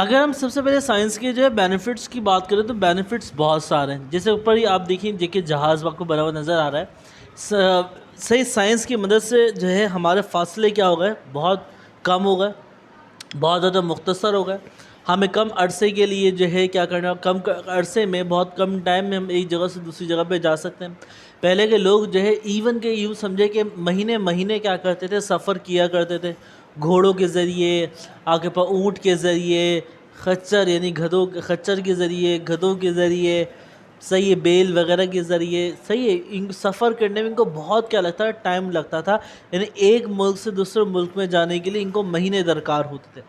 اگر ہم سب سے پہلے سائنس کے جو ہے بینیفٹس کی بات کریں تو بینیفٹس بہت سارے ہیں. جیسے اوپر ہی آپ دیکھیں کہ جہاز آپ کو بنا ہوا نظر آ رہا ہے. صحیح سائنس کی مدد سے جو ہے ہمارے فاصلے کیا ہو گئے, بہت کم ہو گئے, بہت زیادہ مختصر ہو گئے. ہمیں کم عرصے کے لیے جو ہے کیا کرنا, کم عرصے میں بہت کم ٹائم میں ہم ایک جگہ سے دوسری جگہ پہ جا سکتے ہیں. پہلے کے لوگ جو ہے ایون کہ یوں سمجھے کہ مہینے مہینے کیا کرتے تھے, سفر کیا کرتے تھے گھوڑوں کے ذریعے, آگے پر اونٹ کے ذریعے, خچر یعنی خچر کے ذریعے, گدھوں کے ذریعے, صحیح ہے, بیل وغیرہ کے ذریعے. صحیح ہے, ان سفر کرنے میں ان کو بہت کیا لگتا ہے, ٹائم لگتا تھا. یعنی ایک ملک سے دوسرے ملک میں جانے کے لیے ان کو مہینے درکار ہوتے تھے.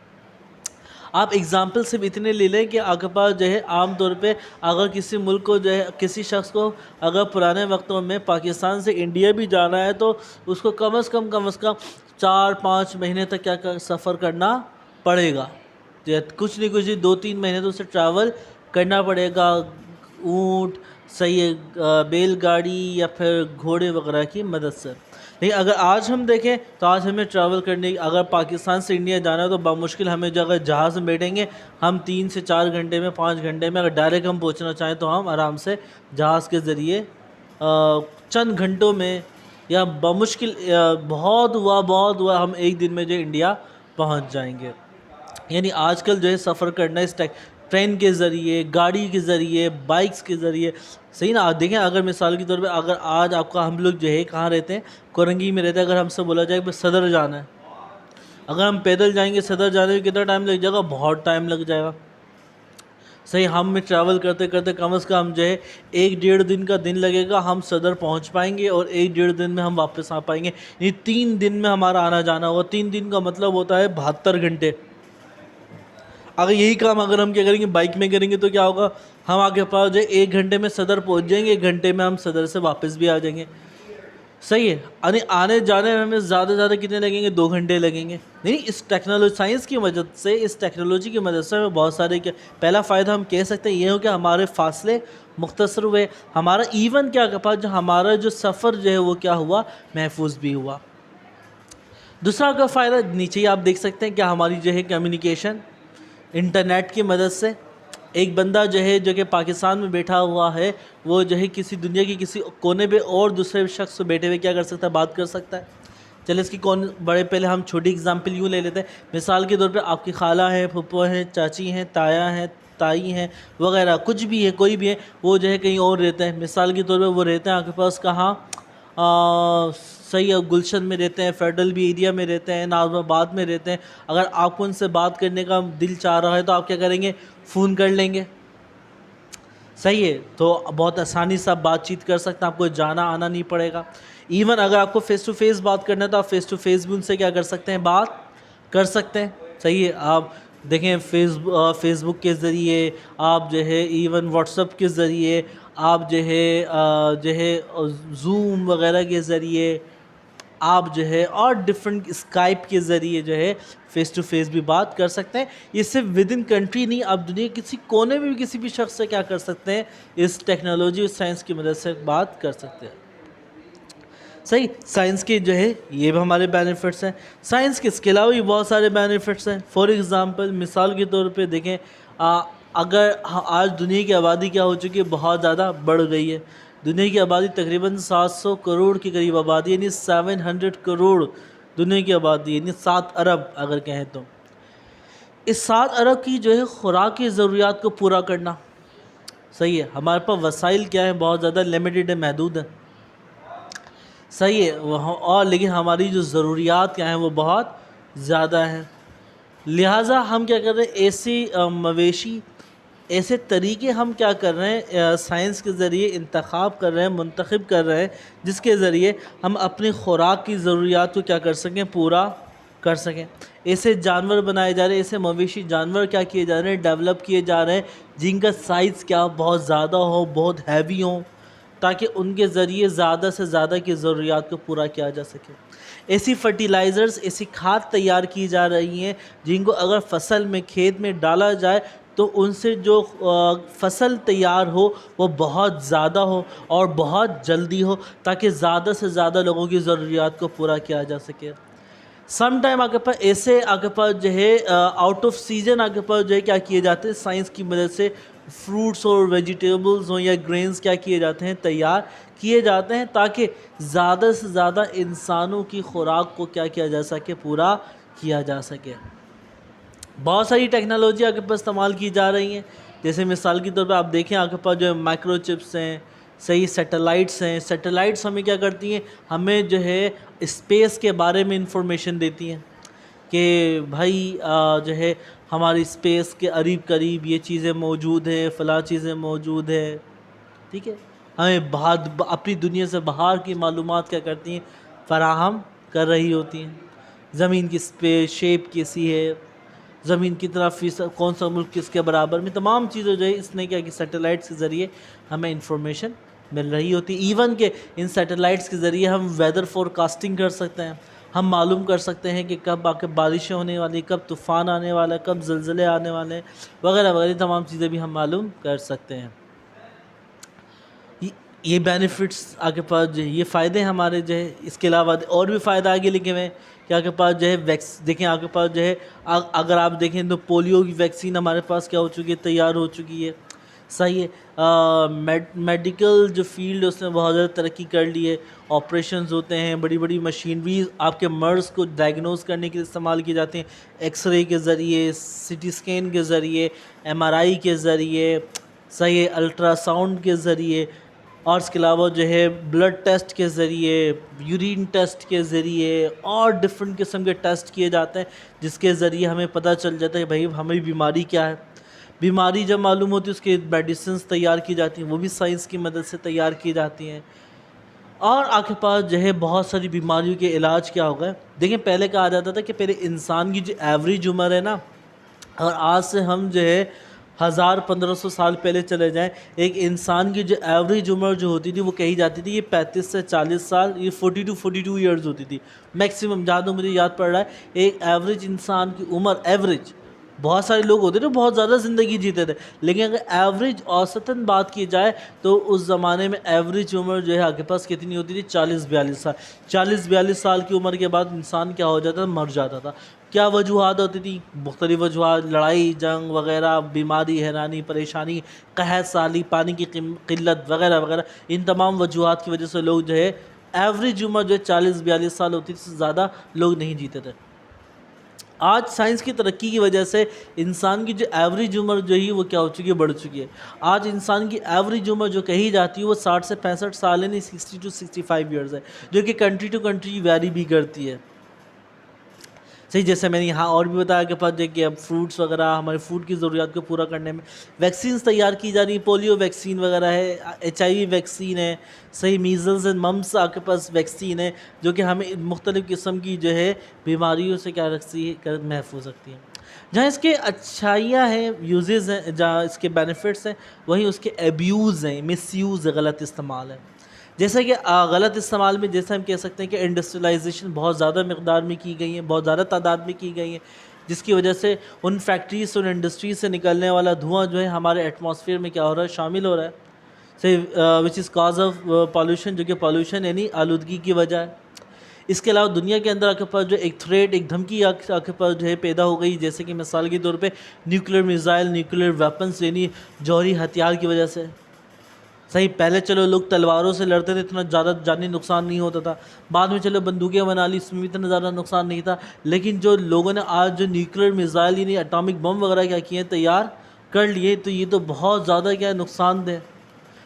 آپ اگزامپل صرف اتنے لے لیں کہ آپ کے پاس جو ہے عام طور پہ اگر کسی ملک کو جو ہے کسی شخص کو اگر پرانے وقتوں میں پاکستان سے انڈیا بھی جانا ہے تو اس کو کم از کم 4-5 مہینے تک کیا سفر کرنا پڑے گا. کچھ نہیں 2-3 مہینے تو اسے ٹریول کرنا پڑے گا اونٹ, صحیح ہے, بیل گاڑی یا پھر گھوڑے وغیرہ کی مدد سے. لیکن اگر آج ہم دیکھیں تو آج ہمیں ٹریول کرنے, اگر پاکستان سے انڈیا جانا ہے تو بمشکل ہمیں جو اگر جہاز میں بیٹھیں گے ہم 3 سے 4 گھنٹے میں 5 گھنٹے میں, اگر ڈائریکٹ ہم پہنچنا چاہیں تو ہم آرام سے جہاز کے ذریعے چند گھنٹوں میں یا بمشکل بہت ہوا ہم ایک دن میں جو انڈیا پہنچ جائیں گے. یعنی آج کل جو ہے سفر کرنا اس ٹرین کے ذریعے, گاڑی کے ذریعے, بائکس کے ذریعے, صحیح نا. آپ دیکھیں اگر مثال کے طور پہ اگر آج آپ کا, ہم لوگ جو ہے کہاں رہتے ہیں, کورنگی میں رہتے ہیں, اگر ہم سے بولا جائے کہ صدر جانا ہے, اگر ہم پیدل جائیں گے صدر جانے میں کتنا ٹائم لگ جائے گا, بہت ٹائم لگ جائے گا. صحیح, ہم ٹریول کرتے کرتے کم از کم جو ہے 1-1.5 دن کا دن لگے گا, ہم صدر پہنچ پائیں گے اور 1-1.5 دن میں ہم واپس آ پائیں گے. یہ 3 دن میں ہمارا آنا جانا ہوگا. 3 دن کا مطلب ہوتا ہے 72 گھنٹے. اگر یہی کام اگر ہم کیا کریں گے بائک میں کریں گے تو کیا ہوگا, ہم آگے پاس جو ہے 1 گھنٹے میں صدر پہنچ جائیں گے, 1 گھنٹے میں ہم صدر سے واپس بھی آ جائیں گے. صحیح ہے, یعنی آنے جانے میں ہمیں زیادہ سے زیادہ کتنے لگیں گے, 2 گھنٹے لگیں گے. نہیں, اس ٹیکنالوجی سائنس کی مدد سے, اس ٹیکنالوجی کی مدد سے ہمیں بہت سارے پہلا فائدہ ہم کہہ سکتے ہیں یہ ہو کہ ہمارے فاصلے مختصر ہوئے, ہمارا ایون کیا پاس جو ہمارا جو سفر جو ہے وہ کیا ہوا, محفوظ بھی ہوا. دوسرا کا فائدہ نیچے ہی آپ دیکھ سکتے ہیں کہ ہماری جو ہے کمیونیکیشن انٹرنیٹ کی مدد سے, ایک بندہ جو ہے جو کہ پاکستان میں بیٹھا ہوا ہے وہ جو ہے کسی دنیا کی کسی کونے پہ اور دوسرے شخص سے بیٹھے ہوئے کیا کر سکتا ہے, بات کر سکتا ہے. چلے اس کی بڑے پہلے ہم چھوٹی اگزامپل یوں لے لیتے ہیں. مثال کے طور پہ آپ کی خالہ ہیں, پھپھو ہیں, چاچی ہیں, تایا ہیں, تائی ہیں وغیرہ, کچھ بھی ہے, کوئی بھی ہے, وہ جو ہے کہیں اور رہتے ہیں. مثال کے طور پہ وہ رہتے ہیں آپ کے پاس کہاں, صحیح ہے, گلشن میں رہتے ہیں, فیڈرل بھی ایریا میں رہتے ہیں, ناظم آباد میں رہتے ہیں. اگر آپ کو ان سے بات کرنے کا دل چاہ رہا ہے تو آپ کیا کریں گے, فون کر لیں گے. صحیح ہے, تو بہت آسانی سے آپ بات چیت کر سکتے ہیں, آپ کو جانا آنا نہیں پڑے گا. ایون اگر آپ کو فیس ٹو فیس بات کرنا ہے تو آپ فیس ٹو فیس بھی ان سے کیا کر سکتے ہیں, بات کر سکتے ہیں. صحیح ہے, آپ دیکھیں فیس بک کے ذریعے, آپ جو ہے ایون واٹس اپ کے ذریعے, آپ جو ہے زوم وغیرہ کے ذریعے, آپ جو ہے اور ڈفرینٹ اسکائپ کے ذریعے جو ہے فیس ٹو فیس بھی بات کر سکتے ہیں. یہ صرف ود ان کنٹری نہیں, آپ دنیا کے کسی کونے میں بھی کسی بھی شخص سے کیا کر سکتے ہیں, اس ٹیکنالوجی اور سائنس کی مدد سے بات کر سکتے ہیں. صحیح, سائنس کے جو ہے یہ بھی ہمارے بینیفٹس ہیں. سائنس کے اس کے علاوہ بھی بہت سارے بینیفٹس ہیں. فار ایگزامپل مثال کے طور پہ دیکھیں, اگر آج دنیا کی آبادی کیا ہو چکی ہے, بہت زیادہ بڑھ گئی ہے. دنیا کی آبادی تقریباً 700 کروڑ کے قریب آبادی, یعنی 700 کروڑ دنیا کی آبادی, یعنی 7 ارب اگر کہیں تو. اس 7 ارب کی جو ہے خوراک کی ضروریات کو پورا کرنا, صحیح ہے, ہمارے پاس وسائل کیا ہیں, بہت زیادہ لمیٹڈ ہے, محدود ہیں. صحیح ہے, اور لیکن ہماری جو ضروریات کیا ہیں وہ بہت زیادہ ہیں. لہٰذا ہم کیا کر رہے ہیں, ایسی مویشی, ایسے طریقے ہم کیا کر رہے ہیں, سائنس کے ذریعے انتخاب کر رہے ہیں, منتخب کر رہے ہیں, جس کے ذریعے ہم اپنی خوراک کی ضروریات کو کیا کر سکیں, پورا کر سکیں. ایسے جانور بنائے جا رہے ہیں, ایسے مویشی جانور کیا کیے جا رہے ہیں, ڈیولپ کیے جا رہے ہیں, جن کا سائز کیا بہت زیادہ ہو, بہت ہیوی ہوں, تاکہ ان کے ذریعے زیادہ سے زیادہ کی ضروریات کو پورا کیا جا سکے. ایسی فرٹیلائزرز, ایسی کھاد تیار کی جا رہی ہیں جن کو اگر فصل میں, کھیت میں ڈالا جائے تو ان سے جو فصل تیار ہو وہ بہت زیادہ ہو اور بہت جلدی ہو, تاکہ زیادہ سے زیادہ لوگوں کی ضروریات کو پورا کیا جا سکے. سم ٹائم آپ کے پاس ایسے آپ کے پاس جو ہے آؤٹ آف سیزن آپ کے پاس جو ہے کیا کیے جاتے ہیں سائنس کی مدد سے فروٹس اور ویجیٹیبلز ہوں یا گرینز کیا کیے جاتے ہیں تیار کیے جاتے ہیں تاکہ زیادہ سے زیادہ انسانوں کی خوراک کو کیا کیا جا سکے پورا کیا جا سکے. بہت ساری ٹیکنالوجی آپ کے پاس استعمال کی جا رہی ہیں. جیسے مثال کے طور پہ آپ دیکھیں آپ کے پاس جو ہے مائکرو چپس ہیں, صحیح سیٹلائٹس ہیں. سیٹلائٹس ہمیں کیا کرتی ہیں, ہمیں جو ہے اسپیس کے بارے میں انفارمیشن دیتی ہیں کہ بھائی جو ہے ہماری اسپیس کے قریب یہ چیزیں موجود ہیں, فلاں چیزیں موجود ہیں. ٹھیک ہے, ہمیں اپنی دنیا سے باہر کی معلومات کیا کرتی ہیں, فراہم کر رہی ہوتی ہیں. زمین کی اسپیس شیپ کیسی ہے, زمین کتنا فیصد, کون سا ملک کس کے برابر میں, تمام چیزیں جو ہے اس نے کیا کہ سیٹلائٹس کے ذریعے ہمیں انفارمیشن مل رہی ہوتی. ایون کہ ان سیٹلائٹس کے ذریعے ہم ویدر فور کاسٹنگ کر سکتے ہیں. ہم معلوم کر سکتے ہیں کہ کب آ کے بارشیں ہونے والی, کب طوفان آنے والا ہے, کب زلزلے آنے والے ہیں, وغیرہ وغیرہ. تمام چیزیں بھی ہم معلوم کر سکتے ہیں. یہ بینیفٹس آپ کے پاس جو ہے, یہ فائدے ہمارے جو ہے. اس کے علاوہ اور بھی فائدہ آگے لکھے ہوئے ہیں کہ آپ کے پاس جو ہے دیکھیں آپ کے پاس جو ہے اگر آپ دیکھیں تو پولیو کی ویکسین ہمارے پاس کیا ہو چکی ہے, تیار ہو چکی ہے. صحیح ہے. میڈیکل جو فیلڈ اس نے بہت زیادہ ترقی کر لی ہے. آپریشنز ہوتے ہیں, بڑی بڑی مشینریز آپ کے مرض کو ڈائگنوز کرنے کے لیے استعمال کی جاتی ہیں. ایکس رے کے ذریعے, سی ٹی اسکین کے ذریعے, ایم آر آئی کے ذریعے, صحیح ہے, الٹرا ساؤنڈ کے ذریعے, اور اس کے علاوہ جو ہے بلڈ ٹیسٹ کے ذریعے, یورین ٹیسٹ کے ذریعے, اور ڈفرینٹ قسم کے ٹیسٹ کیے جاتے ہیں جس کے ذریعے ہمیں پتہ چل جاتا ہے کہ بھائی ہماری بیماری کیا ہے. بیماری جب معلوم ہوتی ہے اس کے میڈیسنز تیار کی جاتی ہیں, وہ بھی سائنس کی مدد سے تیار کی جاتی ہیں. اور آپ کے پاس جو ہے بہت ساری بیماریوں کے علاج کیا ہو گئے. دیکھیں پہلے کہا جاتا تھا کہ پہلے انسان کی جو ایوریج عمر ہے نا, اور آج سے ہم جو ہے 1500 سال پہلے چلے جائیں, ایک انسان کی جو ایوریج عمر جو ہوتی تھی وہ کہی جاتی تھی یہ 35 سے 40 سال, یہ 40 to 42 ایئرز ہوتی تھی میکسیمم. جہاں تک مجھے یاد پڑ رہا ہے ایک ایوریج انسان کی عمر, ایوریج, بہت سارے لوگ ہوتے تھے بہت زیادہ زندگی جیتے تھے, لیکن اگر ایوریج اوسطاً بات کی جائے تو اس زمانے میں ایوریج عمر جو ہے آپ کے پاس کتنی ہوتی تھی, 40-42 سال. 40-42 سال کی عمر کے بعد انسان کیا ہو جاتا تھا, مر جاتا تھا. کیا وجوہات ہوتی تھی, مختلف وجوہات, لڑائی جنگ وغیرہ, بیماری, حیرانی, پریشانی, قحط سالی, پانی کی قلت وغیرہ وغیرہ. ان تمام وجوہات کی وجہ سے لوگ جو ہے ایوریج عمر جو ہے 40-42 سال ہوتی تھی, زیادہ لوگ نہیں جیتے تھے. آج سائنس کی ترقی کی وجہ سے انسان کی جو ایوریج عمر جو ہے وہ کیا ہو چکی ہے, بڑھ چکی ہے. آج انسان کی ایوریج عمر جو کہی جاتی ہے وہ 60 سے 65 سال ہے, نہیں 60 to 65 ایئرز ہے, جو کہ کنٹری ٹو کنٹری ویری بھی کرتی ہے. صحیح, جیسے میں نے یہاں اور بھی بتایا کہ پاس کہ اب فروٹس وغیرہ ہمارے فوڈ کی ضروریات کو پورا کرنے میں ویکسینز تیار کی جا رہی ہیں. پولیو ویکسین وغیرہ ہے, HIV ویکسین ہے, صحیح, میزلز اینڈ ممپس آپ کے پاس ویکسین ہے جو کہ ہمیں مختلف قسم کی جو ہے بیماریوں سے کیا رکھتی ہے, محفوظ رکھتی ہیں. جہاں اس کے اچھائیاں ہیں, یوزز ہیں, جہاں اس کے بینیفٹس ہیں, وہیں اس کے ایبیوز ہیں, مس یوز, غلط استعمال ہے. جیسا کہ غلط استعمال میں جیسے ہم کہہ سکتے ہیں کہ انڈسٹریلائزیشن بہت زیادہ مقدار میں کی گئی ہے, بہت زیادہ تعداد میں کی گئی ہیں, جس کی وجہ سے ان فیکٹریز اور انڈسٹریز سے نکلنے والا دھواں جو ہے ہمارے ایٹماسفیئر میں کیا ہو رہا ہے, شامل ہو رہا ہے. وچ از کاز آف پالوشن, جو کہ پالوشن یعنی آلودگی کی وجہ ہے. اس کے علاوہ دنیا کے اندر آپ کے پاس جو ایک تھریٹ, ایک دھمکی آپ کے پاس جو ہے پیدا ہو گئی, جیسے کہ مثال کے طور پہ نیوکلیر میزائل, نیوکلیر ویپنس یعنی جوہری ہتھیار کی وجہ سے. صحیح, پہلے چلو لوگ تلواروں سے لڑتے تھے, اتنا زیادہ جانی نقصان نہیں ہوتا تھا. بعد میں چلو بندوقیں بنا لی, اس میں بھی اتنا زیادہ نقصان نہیں تھا. لیکن جو لوگوں نے آج جو نیوکلیر میزائل یعنی اٹامک بم وغیرہ کیا کیے ہیں, تیار کر لیے, تو یہ تو بہت زیادہ کیا ہے, نقصان دہ.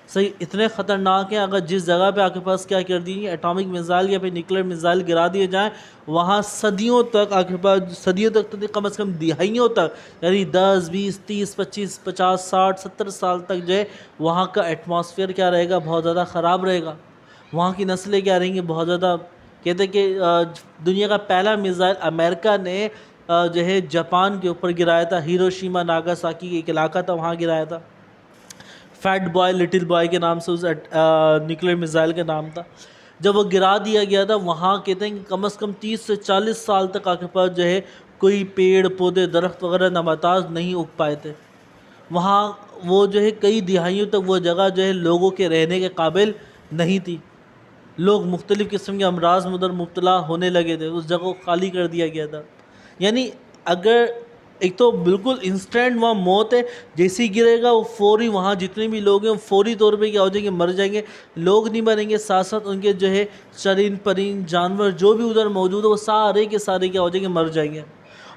صحیح, اتنے خطرناک ہیں. اگر جس جگہ پہ آپ کے پاس کیا کر دی اٹامک میزائل یا پھر نیوکلیر میزائل گرا دیے جائیں, وہاں صدیوں تک آپ کے پاس, صدیوں تک تو کم از کم دہائیوں تک, یعنی 10, 20, 30, 25, 50, 60, 70 سال تک جو ہے وہاں کا ایٹماسفیئر کیا رہے گا, بہت زیادہ خراب رہے گا. وہاں کی نسلیں کیا رہیں گی, بہت زیادہ. کہتے ہیں کہ دنیا کا پہلا میزائل امریکہ نے جو ہے جاپان کے اوپر گرایا تھا, ہیروشیما ناگاساکی ایک علاقہ تھا, وہاں گرایا تھا. فیٹ بوائے, لٹل بوائے کے نام سے اس نیوکلیر میزائل کا نام تھا. جب وہ گرا دیا گیا تھا, وہاں کہتے ہیں کہ کم از کم 30 سے 40 سال تک آپ کے پاس جو ہے کوئی پیڑ پودے, درخت وغیرہ, نباتات نہیں اگ پائے تھے. وہاں وہ جو ہے کئی دہائیوں تک وہ جگہ جو ہے لوگوں کے رہنے کے قابل نہیں تھی. لوگ مختلف قسم کے امراض میں ادھر مبتلا ہونے لگے تھے، اس جگہ کو خالی کر دیا گیا تھا. یعنی اگر ایک تو بالکل انسٹنٹ وہاں موت ہے، جیسے ہی گرے گا وہ فوری وہاں جتنے بھی لوگ ہیں وہ فوری طور پہ کیا ہو جائیں گے، مر جائیں گے. لوگ نہیں مریں گے، ساتھ ساتھ ان کے جو ہے چرند پرند جانور جو بھی ادھر موجود ہے وہ سارے کے سارے کیا ہو جائیں گے، مر جائیں گے.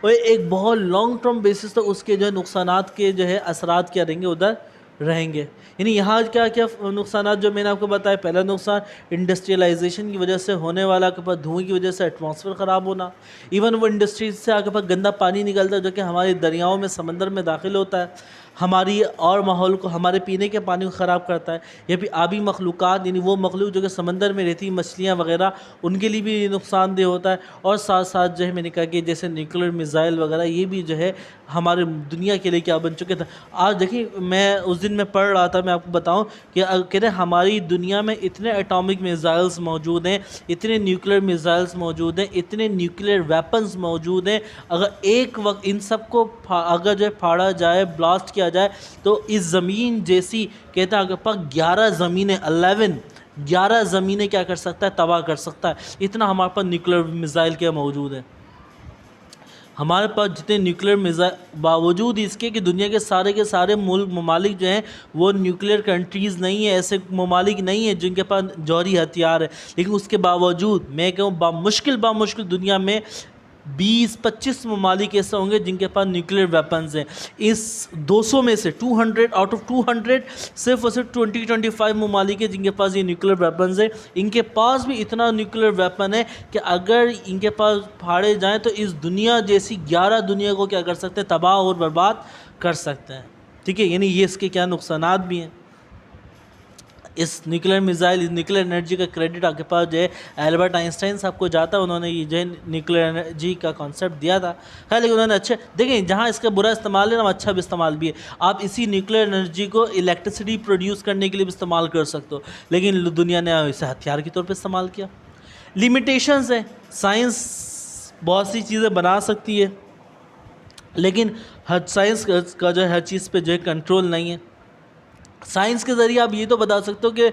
اور ایک بہت لانگ ٹرم بیسس تک اس کے جو ہے نقصانات کے جو ہے اثرات کیا رہیں گے، ادھر رہیں گے. یعنی یہاں کیا کیا نقصانات جو میں نے آپ کو بتایا. پہلا نقصان انڈسٹریلائزیشن کی وجہ سے ہونے والا کے پاس دھوئیں کی وجہ سے ایٹماسفیئر خراب ہونا. ایون وہ انڈسٹریز سے آگے پاس گندا پانی نکلتا ہے جو کہ ہمارے دریاؤں میں سمندر میں داخل ہوتا ہے، ہماری اور ماحول کو، ہمارے پینے کے پانی کو خراب کرتا ہے. یا پھر آبی مخلوقات، یعنی وہ مخلوق جو کہ سمندر میں رہتی مچھلیاں وغیرہ، ان کے لیے بھی نقصان دہ ہوتا ہے. اور ساتھ ساتھ جو ہے میں نے کہا کہ جیسے نیوکلیر میزائل وغیرہ یہ بھی جو ہے ہمارے دنیا کے لیے کیا بن چکے تھے. آج دیکھیں میں اس دن میں پڑھ رہا تھا، میں آپ کو بتاؤں کہ کہتے ہیں ہماری دنیا میں اتنے اٹامک میزائلز موجود ہیں، اتنے نیوکلیر میزائلز موجود ہیں، اتنے نیوکلیر ویپنز موجود ہیں. اگر ایک وقت ان سب کو اگر جو ہے پھاڑا جائے، بلاسٹ کیا جائے، تو اس زمین جیسی کہتا ہے اگر 11 زمینیں 11 زمینیں کیا کر سکتا ہے، تباہ کر سکتا ہے. اتنا ہمارے پاس نیوکلیر میزائل کیا موجود ہے. ہمارے پاس جتنے نیوکلیر میزائل، باوجود اس کے کہ دنیا کے سارے ممالک جو ہیں وہ نیوکلیر کنٹریز نہیں ہیں، ایسے ممالک نہیں ہیں جن کے پاس جوہری ہتھیار ہے، لیکن اس کے باوجود میں کہوں بامشکل دنیا میں 20-25 ممالک ایسے ہوں گے جن کے پاس نیوکلیر ویپنز ہیں. اس 200 میں سے 200 آؤٹ آف 200 صرف اور صرف 20-25 ممالک ہیں جن کے پاس یہ نیوکلیر ویپنز ہیں. ان کے پاس بھی اتنا نیوکلیر ویپن ہے کہ اگر ان کے پاس پھاڑے جائیں تو اس دنیا جیسی 11 دنیا کو کیا کر سکتے ہیں، تباہ اور برباد کر سکتے ہیں. ٹھیک ہے، یعنی یہ اس کے کیا نقصانات بھی ہیں. اس نیوکلیر میزائل، اس نیوکلیر انرجی کا کریڈٹ آپ کے پاس جو ہے البرٹ آئنسٹائن صاحب کو جاتا ہے. انہوں نے یہ جو ہے نیوکلیر انرجی کا کانسیپٹ دیا تھا. خیر لیکن انہوں نے اچھے دیکھیں جہاں اس کا برا استعمال ہے نا، اچھا بھی استعمال بھی ہے. آپ اسی نیوکلیر انرجی کو الیکٹریسٹی پروڈیوس کرنے کے لیے بھی استعمال کر سکتے ہو، لیکن دنیا نے اسے ہتھیار کے طور پہ استعمال کیا. لیمیٹیشنز ہیں. سائنس بہت سی چیزیں بنا سکتی ہے، لیکن سائنس کا جو ہے ہر چیز پہ جو ہے کنٹرول نہیں ہے. سائنس کے ذریعے آپ یہ تو بتا سکتے ہو کہ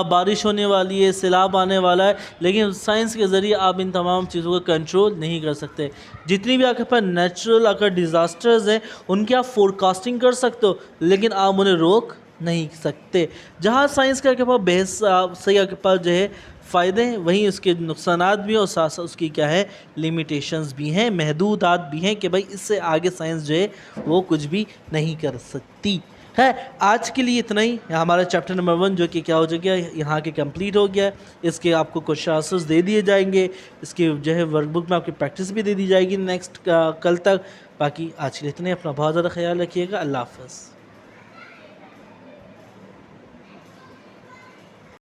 بارش ہونے والی ہے، سیلاب آنے والا ہے، لیکن سائنس کے ذریعے آپ ان تمام چیزوں کا کنٹرول نہیں کر سکتے. جتنی بھی آپ کے پاس نیچرل اگر ڈیزاسٹرز ہیں ان کی آپ فورکاسٹنگ کر سکتے ہو، لیکن آپ انہیں روک نہیں سکتے. جہاں سائنس کا کے پاس بحث صحیح آپ کے پاس جو ہے فائدے ہیں، وہیں اس کے نقصانات بھی ہیں، اور ساتھ ساتھ اس کی کیا ہے، لیمیٹیشنز بھی ہیں، محدودات بھی ہیں کہ بھائی اس سے آگے سائنس جو ہے وہ کچھ بھی نہیں کر سکتی. ہے آج کے لیے اتنا ہی. ہمارا چیپٹر نمبر 1 جو کہ کیا ہو گیا یہاں کے کمپلیٹ ہو گیا ہے. اس کے آپ کو کچھ آنسرز دے دیے جائیں گے، اس کے جو ہے ورک بک میں آپ کی پریکٹس بھی دے دی جائے گی نیکسٹ کل تک. باقی آج کے لیے اتنا ہی. اپنا بہت زیادہ خیال رکھیے گا. اللہ حافظ.